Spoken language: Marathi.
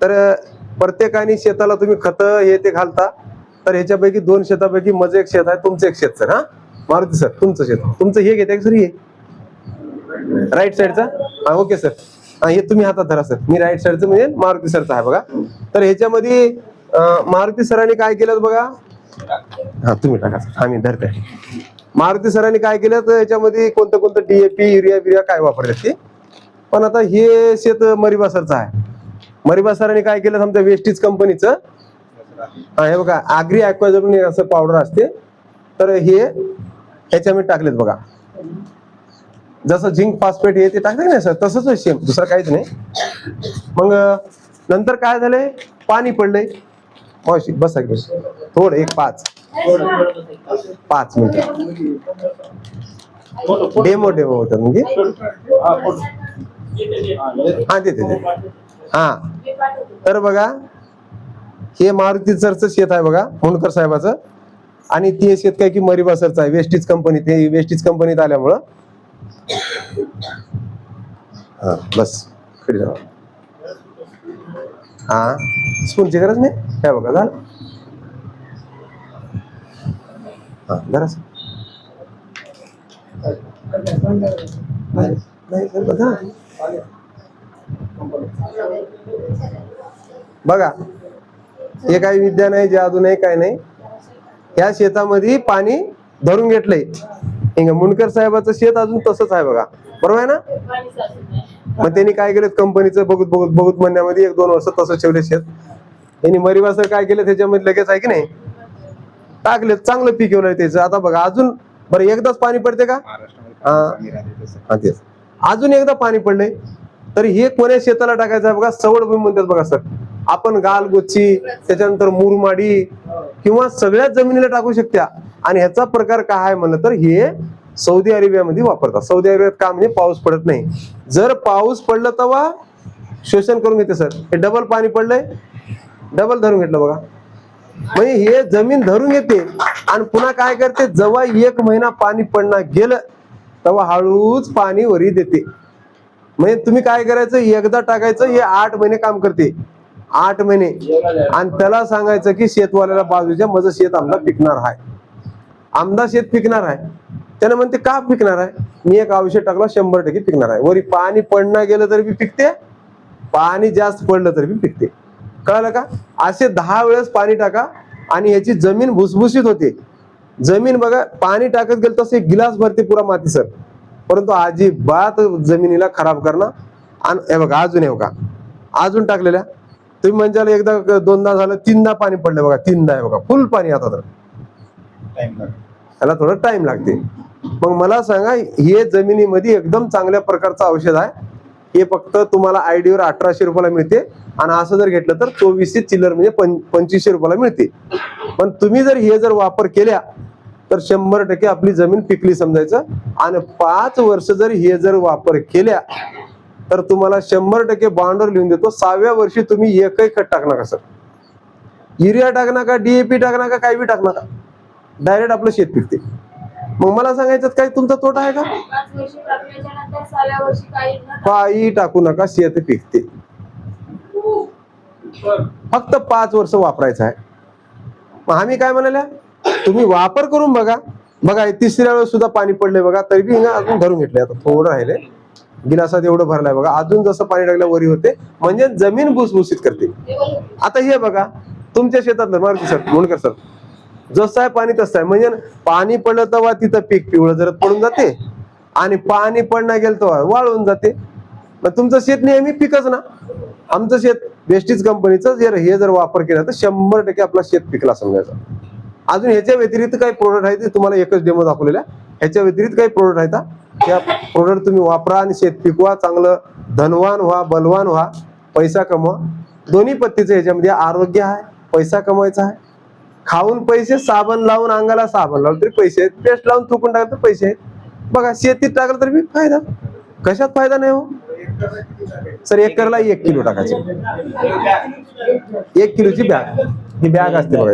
तर प्रत्येकाने शेताला तुम्ही खत हे ते घालता, तर ह्याच्यापैकी 2 शेतापैकी माझं एक शेत आहे, तुमचं एक शेत सर. हा मारुती सर, तुमचं शेत, तुमचं हे घेते सर, हे राईट साईडचा. हा ओके सर. हा हे तुम्ही हातात धरा सर, मी राईट साईडचं म्हणजे मारुती सरचं आहे बघा. तर ह्याच्यामध्ये मारुती सरांनी काय केलं बघा. हा तुम्ही टाका सर, हा मी धरते. मारुती सरांनी काय केलं तर याच्यामध्ये कोणतं कोणतं DAP युरिया बिरिया काय वापरतात ते. पण आता हे शेत मरिबा सरचं आहे. मरिबा सरांनी काय केलं आमच्या वेस्टीज कंपनीचं, हा हे बघा आग्री ॲक्वाजर म्हणून असं पावडर असते, तर हे ह्याच्यामध्ये टाकलेत बघा. जसं झिंक फॉस्फेट हे ते टाकले नाही सर, तसंच सेम, दुसरं काहीच नाही. मग नंतर काय झालंय, पाणी पडलंय. मावशी बसा की थोडं, एक 5 मिनिटं डेमो होतात म्हणजे. हा देते. हा तर बघा हे मारुती सरचं शेत आहे बघा, मुंडकर साहेबाचं. आणि ते शेत काय की मरिबा सरचं आहे, वेस्टीज कंपनी. ते वेस्टीज कंपनीत आल्यामुळं हा बस कडे जाऊ. हा स्पूनची गरज नाही, काय बघा झालं. हा जरा बघा, हे काही विद्या नाही, जादू नाही, काय नाही. या शेतामध्ये पाणी धरून घेतलंय. मुंडकर साहेबाचं शेत अजून तसंच आहे बघा, बरोबर आहे ना. मग त्यांनी काय केलं, कंपनीचं बघत म्हणण्यामध्ये 1-2 वर्ष तसं ठेवले शेत. त्यांनी मरिबा सर काय केलं, त्याच्यामध्ये लगेच आहे की नाही टाकले, चांगलं पीक येऊन त्याचं. आता बघा अजून बरं एकदाच पाणी पडते का, अजून एकदा पाणी पडले तर हे कोण्या शेताला टाकायचं आहे बघा, सवड भूमी म्हणतात बघा सर. आपण गालगोची, त्याच्यानंतर मुरमाडी किंवा सगळ्याच जमिनीला टाकू शकत्या. आणि ह्याचा प्रकार काय आहे म्हणलं तर हे सौदी अरेबियामध्ये वापरतात. सौदी अरेबियात का म्हणजे पाऊस पडत नाही. जर पाऊस पडलं तेव्हा शोषण करून घेते सर. हे डबल पाणी पडलंय, डबल धरून घेतलं बघा. म्हणजे हे जमीन धरून घेते आणि पुन्हा काय करते, जेव्हा 1 महिना पाणी पडणं गेलं तेव्हा हळूच पाणी वरी देते. म्हणजे तुम्ही काय करायचं, एकदा टाकायचं, हे 8 महिने काम करते, 8 महिने. आणि त्याला सांगायचं की शेतवाल्याला बाजूच्या माझं शेत आमदा पिकणार आहे, आमदा शेत पिकणार आहे. त्यानं म्हणते का पिकणार आहे, मी एक औषध टाकला 100% पिकणार आहे. वरी पाणी पडणं गेलं तरी बी पिकते, पाणी जास्त पडलं तरी बी पिकते. कळलं का. असे 10 वेळेस पाणी टाका आणि याची जमीन भुसभुशीत होते. जमीन बघा पाणी टाकत गेलं तसे गिलास भरते पुरा माती सर, परंतु अजिबात जमिनीला खराब करणं. आणि हे बघा अजून, हे बघा अजून टाकलेल्या तुम्ही म्हणजे एकदा 2दा झालं, 3दा पाणी पडलं बघा, 3दा आहे बघा फुल पाणी. आता तर त्याला थोडं टाइम लागते. मग मला सांगा, हे जमिनीमध्ये एकदम चांगल्या प्रकारचं औषध आहे. हे फक्त तुम्हाला आयडीवर 1800 रुपयाला मिळते. आणि असं जर घेतलं तर 2400 चिल्लर म्हणजे 2500 रुपयाला मिळते. पण तुम्ही जर हे जर वापर केल्या तर 100% आपली जमीन पिकली समजायचं. आणि 5 वर्ष जर हे जर वापर केल्या तर तुम्हाला 100% बॉन्डवर लिहून देतो. 6व्या वर्षी तुम्ही एकही खत टाकणार का सर, युरिया टाकणार का, DAP टाकणार का, काही बी टाकणार का, डायरेक्ट आपलं शेत पिकते. मग मला सांगायचं काही तुमचा तोटा आहे का, काही टाकू नका, शेत पिकते. फक्त 5 वर्ष वापरायचं आहे. मग आम्ही काय म्हणाल्या, तुम्ही वापर करून बघा. बघा 3ऱ्या वेळेस सुद्धा पाणी पडले बघा, तरी बी अजून धरून घेतले. आता थोडं राहिले, गिलासात एवढं भरलाय बघा, अजून जसं पाणी टाकलं वरी होते, म्हणजे जमीन भुसभुशीत करते. आता हे बघा तुमच्या शेतातलं मारुती सर, मुंडकर सर, जसं आहे पाणी तसं आहे. म्हणजे पाणी पडलं तेव्हा तिथं पीक पिवळं जरद पडून जाते, आणि पाणी पडणं गेलं तेव्हा वाळून जाते. मग तुमचं शेत नेहमी पिकच ना. आमचं शेत वेस्टीज कंपनीचं जर हे जर वापर केला तर 100% आपला शेत पिकला समजायचा. अजून ह्याच्या व्यतिरिक्त काही प्रोडक्ट आहे ते तुम्हाला एकच डेमो दाखवलेला. ह्याच्या व्यतिरिक्त काही प्रोडक्ट आहेत, त्या प्रोडक्ट तुम्ही वापरा आणि शेत पिकवा, चांगलं धनवान व्हा, बलवान व्हा, पैसा कमवा. दोन्ही पद्धतीचं ह्याच्यामध्ये आरोग्य आहे, पैसा कमवायचा आहे. खाऊन पैसे, साबण लावून अंगाला साबण लावलं तरी पैसे आहेत, पेस्ट लावून थुकून टाकलं तर पैसे आहेत. बघा शेतीत टाकलं तर बी फायदा, कशात फायदा नाही हो सर. एकरला 1 किलो टाकायचे, 1 किलोची बॅग, ही बॅग असते बघा.